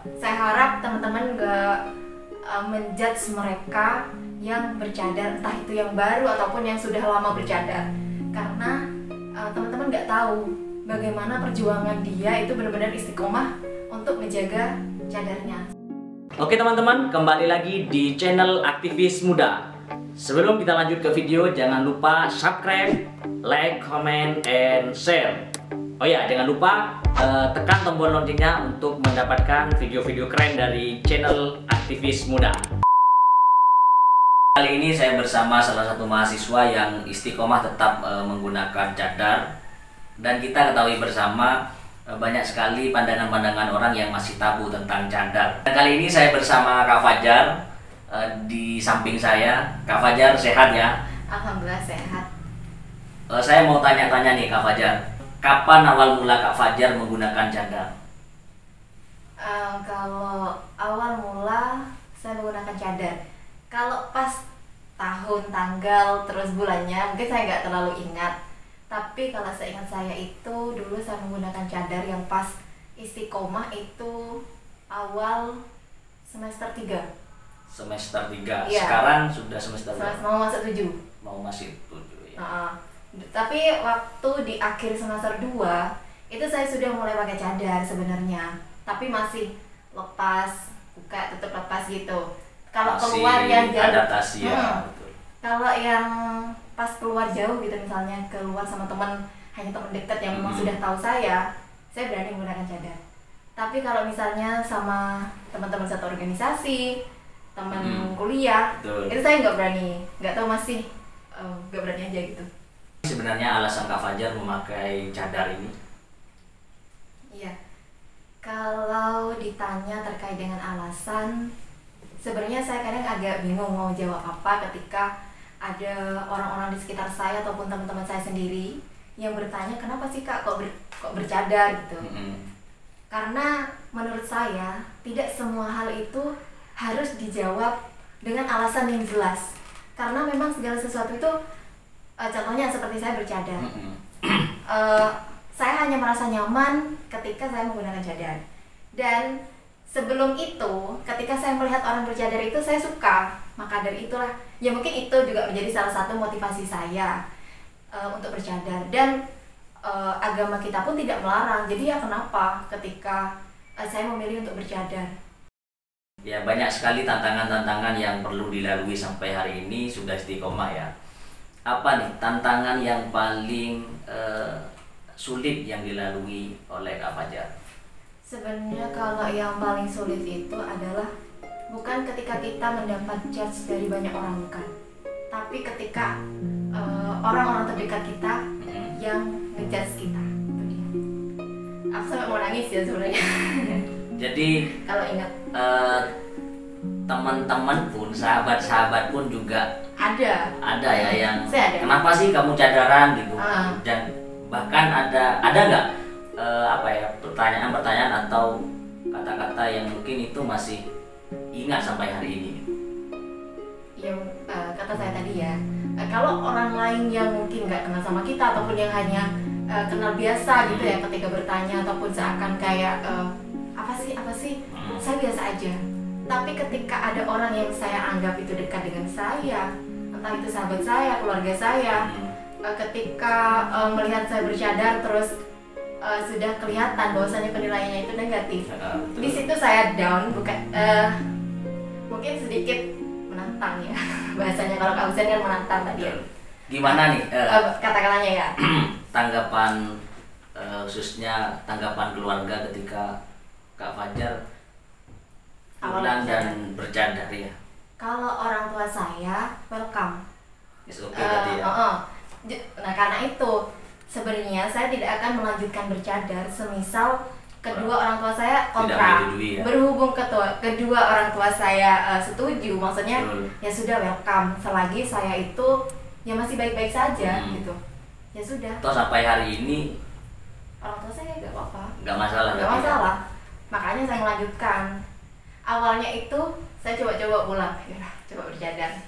Saya harap teman-teman gak menjudge mereka yang bercadar, entah itu yang baru ataupun yang sudah lama bercadar, karena teman-teman gak tahu bagaimana perjuangan dia itu benar-benar istiqomah untuk menjaga cadarnya. Oke teman-teman, kembali lagi di channel Aktivis Muda. Sebelum kita lanjut ke video, jangan lupa subscribe, like, comment, and share. Oh ya, jangan lupa tekan tombol loncengnya untuk mendapatkan video-video keren dari channel Aktivis Muda. Kali ini saya bersama salah satu mahasiswa yang istiqomah tetap menggunakan cadar. Dan kita ketahui bersama banyak sekali pandangan-pandangan orang yang masih tabu tentang cadar. Dan kali ini saya bersama Kak Fajar. Di samping saya, Kak Fajar sehat ya? Alhamdulillah sehat. Saya mau tanya-tanya nih Kak Fajar, kapan awal mula Kak Fajar menggunakan cadar? Kalau awal mula saya menggunakan cadar, kalau pas tahun, tanggal, terus bulannya mungkin saya nggak terlalu ingat. Tapi kalau seingat saya itu dulu saya menggunakan cadar yang pas istiqomah itu awal semester 3. Semester 3. Iya. Sekarang sudah semester berapa? Mau masuk 7. Mau masih 7 ya. Tapi waktu di akhir semester 2 itu saya sudah mulai pakai cadar sebenarnya. Tapi masih lepas, buka, tutup, lepas gitu. Kalau keluar yang jauh, adaptasi ya. Betul. kalau yang pas keluar jauh gitu, misalnya keluar sama teman, hanya teman dekat yang memang sudah tahu saya berani menggunakan cadar. Tapi kalau misalnya sama teman-teman satu organisasi, teman kuliah, Betul. itu saya nggak berani, nggak tahu masih nggak berani aja gitu. Sebenarnya alasan Kak Fajar memakai cadar ini? Iya, kalau ditanya terkait dengan alasan, sebenarnya saya kadang agak bingung mau jawab apa ketika ada orang-orang di sekitar saya ataupun teman-teman saya sendiri yang bertanya, kenapa sih Kak kok bercadar gitu. Karena menurut saya tidak semua hal itu harus dijawab dengan alasan yang jelas. Karena memang segala sesuatu itu, contohnya seperti saya bercadar, saya hanya merasa nyaman ketika saya menggunakan cadar. Dan sebelum itu, ketika saya melihat orang bercadar itu, saya suka. Maka dari itulah, ya mungkin itu juga menjadi salah satu motivasi saya untuk bercadar. Dan agama kita pun tidak melarang. Jadi ya kenapa ketika saya memilih untuk bercadar? Ya, banyak sekali tantangan-tantangan yang perlu dilalui sampai hari ini sudah istiqomah ya. Apa nih tantangan yang paling sulit yang dilalui oleh Kak Fajar? Sebenarnya kalau yang paling sulit itu adalah bukan ketika kita mendapat judge dari banyak orang, bukan. Tapi ketika orang-orang terdekat kita yang ngejudge kita. Itu dia. Aku sampai mau nangis ya sebenarnya. Jadi Kalau ingat teman-teman pun, sahabat-sahabat pun juga ada ya yang Saya ada. kenapa sih kamu cadaran gitu. Dan bahkan ada nggak apa ya, pertanyaan-pertanyaan atau kata-kata yang mungkin itu masih ingat sampai hari ini? Yang kata saya tadi ya, kalau orang lain yang mungkin nggak kenal sama kita ataupun yang hanya kenal biasa gitu ya, ketika bertanya ataupun seakan kayak apa sih, saya biasa aja. Tapi ketika ada orang yang saya anggap itu dekat dengan saya, entah itu sahabat saya, keluarga saya, ketika melihat saya bercadar terus sudah kelihatan bahwasanya penilaiannya itu negatif, di situ saya down, bukan mungkin sedikit menantang ya bahasanya, kalau Kak Husen kan menantang tadi ya. Gimana nih kata-katanya ya? tanggapan khususnya tanggapan keluarga ketika Kak Fajar pulang dan bercadar ya? Kalau orang tua saya welcome. Yes, okay, tadi ya. Nah karena itu sebenarnya saya tidak akan melanjutkan bercadar semisal kedua orang tua saya kontra. Ya? Berhubung kedua orang tua saya setuju, maksudnya ya sudah welcome, selagi saya itu ya masih baik-baik saja gitu. Ya sudah. Toh sampai hari ini orang tua saya nggak apa-apa. Nggak masalah. Nggak masalah. Makanya saya melanjutkan. Awalnya itu saya coba-coba pulang, coba bercadar.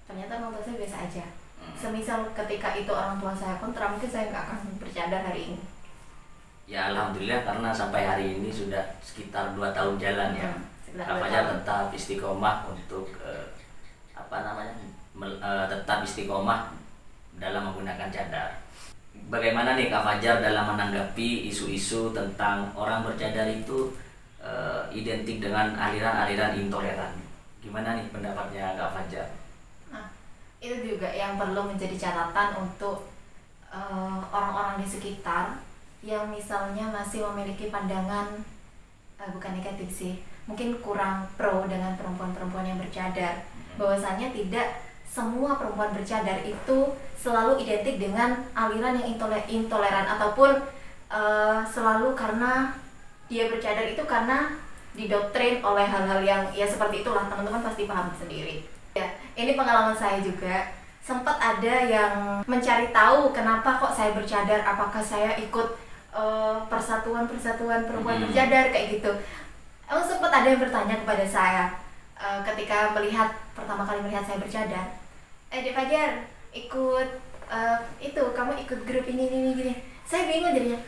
Ternyata orang tua saya biasa aja. Semisal ketika itu orang tua saya kontra, mungkin saya nggak akan bercadar hari ini. Ya alhamdulillah, karena sampai hari ini sudah sekitar 2 tahun jalan ya. Kak Fajar tetap istiqomah untuk tetap istiqomah dalam menggunakan cadar. Bagaimana nih Kak Fajar dalam menanggapi isu-isu tentang orang bercadar itu identik dengan aliran-aliran intoleran? Gimana nih pendapatnya Kak Fajar? Nah, itu juga yang perlu menjadi catatan untuk orang-orang di sekitar yang misalnya masih memiliki pandangan bukan negatif sih, mungkin kurang pro dengan perempuan-perempuan yang bercadar. Bahwasanya tidak semua perempuan bercadar itu selalu identik dengan aliran yang intoleran ataupun selalu karena dia bercadar itu karena didoktrin oleh hal-hal yang ya seperti itulah, teman-teman pasti paham sendiri. Ya, ini pengalaman saya juga. Sempat ada yang mencari tahu kenapa kok saya bercadar, apakah saya ikut persatuan perempuan bercadar kayak gitu. Emang sempat ada yang bertanya kepada saya ketika pertama kali melihat saya bercadar, Dek Fajar ikut kamu ikut grup ini gini. Saya bingung jadinya.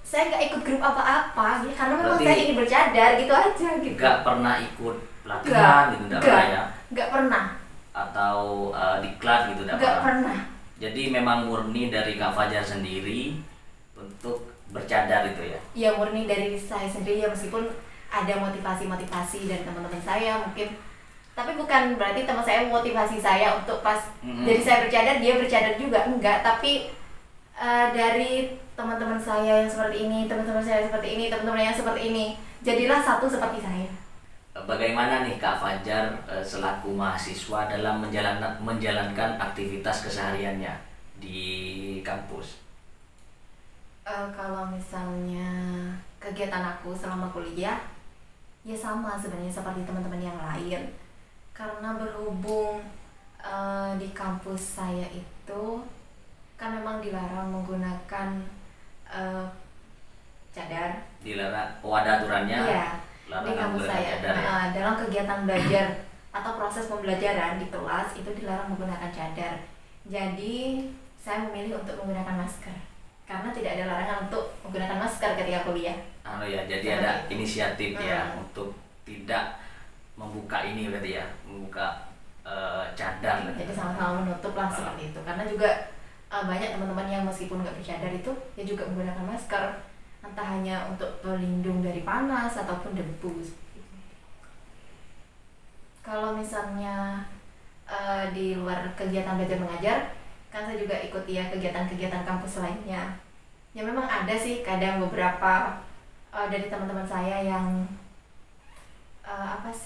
Saya nggak ikut grup apa-apa, ya, karena memang saya ingin bercadar gitu aja gitu. Nggak pernah ikut pelatihan gitu, nggak pernah ya? Nggak pernah. Atau diklat gitu, nggak pernah. Jadi memang murni dari Kak Fajar sendiri untuk bercadar itu ya? Iya, murni dari saya sendiri ya, meskipun ada motivasi dari teman-teman saya mungkin, tapi bukan berarti teman saya motivasi saya untuk pas jadi saya bercadar dia bercadar juga, enggak. Tapi dari teman-teman saya yang seperti ini, teman-teman saya seperti ini, teman-teman yang seperti ini, jadilah satu seperti saya. Bagaimana nih Kak Fajar selaku mahasiswa dalam menjalankan aktivitas kesehariannya di kampus? Kalau misalnya kegiatan aku selama kuliah, ya sama sebenarnya seperti teman-teman yang lain. Karena berhubung di kampus saya itu kan memang dilarang menggunakan cadar. Dilarang, ada aturannya? Iya, di kampus saya ya? Dalam kegiatan belajar atau proses pembelajaran di kelas itu dilarang menggunakan cadar. Jadi saya memilih untuk menggunakan masker karena tidak ada larangan untuk menggunakan masker ketika kuliah. Jadi ada inisiatif ya untuk tidak membuka ini berarti ya, membuka cadar. Jadi sama-sama menutup lah seperti itu. Karena juga banyak teman-teman yang meskipun nggak bercadar itu ya juga menggunakan masker, entah hanya untuk pelindung dari panas ataupun debu. Kalau misalnya di luar kegiatan belajar mengajar, kan saya juga ikut ya kegiatan-kegiatan kampus lainnya. Ya memang ada sih kadang beberapa dari teman-teman saya yang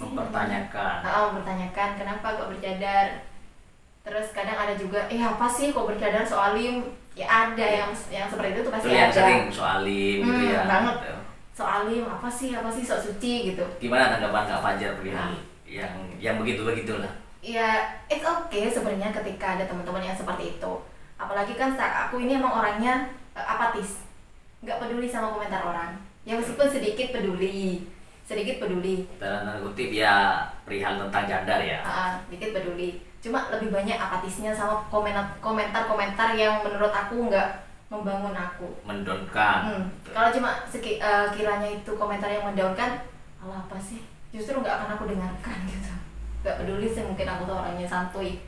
mempertanyakan kenapa kok bercadar. Terus kadang ada juga apa sih kok bercadar soalim. Ya ada yang seperti itu tuh pasti ada. Yang sering soalim gitu ya. Banget. Soalim apa sih sok suci gitu. Gimana tanggapan Kak Fajar begini? Yang begitulah. Ya, it's okay sebenarnya ketika ada teman-teman yang seperti itu. Apalagi kan aku ini emang orangnya apatis, nggak peduli sama komentar orang. Ya meskipun sedikit peduli. Dalam tanda kutip ya perihal tentang cadar ya. Sedikit peduli. Cuma lebih banyak apatisnya sama komentar-komentar yang menurut aku nggak membangun aku. Mendaunkan. Kalau cuma kiranya itu komentar yang mendaunkan, alah apa sih? Justru nggak akan aku dengarkan gitu. Gak peduli sih, mungkin aku tuh orangnya santuy.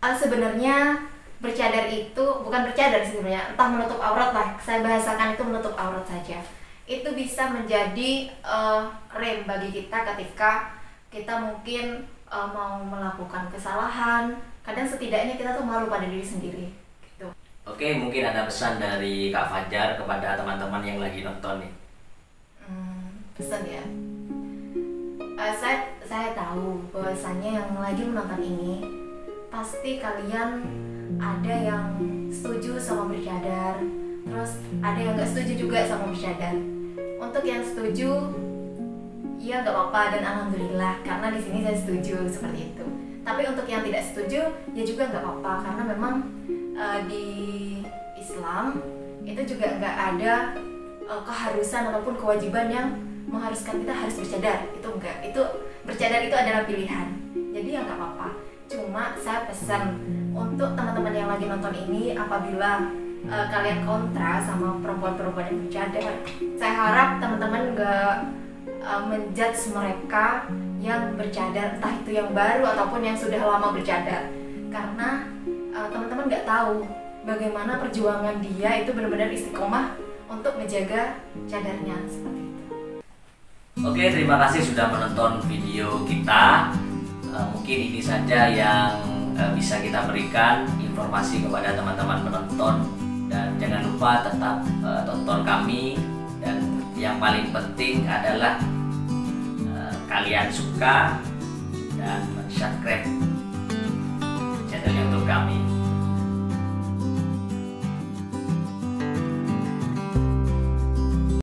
Sebenarnya bercadar itu bukan bercadar sih sebenarnya, entah menutup aurat lah, saya bahasakan itu menutup aurat saja. Itu bisa menjadi rem bagi kita ketika kita mungkin mau melakukan kesalahan. Kadang setidaknya kita tuh malu pada diri sendiri gitu. Oke, mungkin ada pesan dari Kak Fajar kepada teman-teman yang lagi nonton nih. Pesan ya. Saya tahu bahwasannya yang lagi menonton ini pasti kalian ada yang setuju sama bercadar, terus ada yang nggak setuju juga sama bercadar. Untuk yang setuju, ya nggak apa-apa dan alhamdulillah karena di sini saya setuju seperti itu. Tapi untuk yang tidak setuju, ya juga nggak apa-apa karena memang di Islam itu juga nggak ada keharusan ataupun kewajiban yang mengharuskan kita harus bercadar. Itu enggak, itu bercadar itu adalah pilihan, jadi ya nggak apa-apa. Cuma saya pesan untuk teman-teman yang lagi nonton ini, apabila kalian kontra sama perempuan-perempuan yang bercadar, saya harap teman-teman nggak menjudge mereka yang bercadar, entah itu yang baru ataupun yang sudah lama bercadar, karena teman-teman nggak tahu bagaimana perjuangan dia itu benar-benar istiqomah untuk menjaga cadarnya seperti itu. Oke, terima kasih sudah menonton video kita. Mungkin ini saja yang bisa kita berikan informasi kepada teman-teman penonton, dan jangan lupa tetap tonton kami, dan yang paling penting adalah kalian suka dan subscribe channel YouTube kami.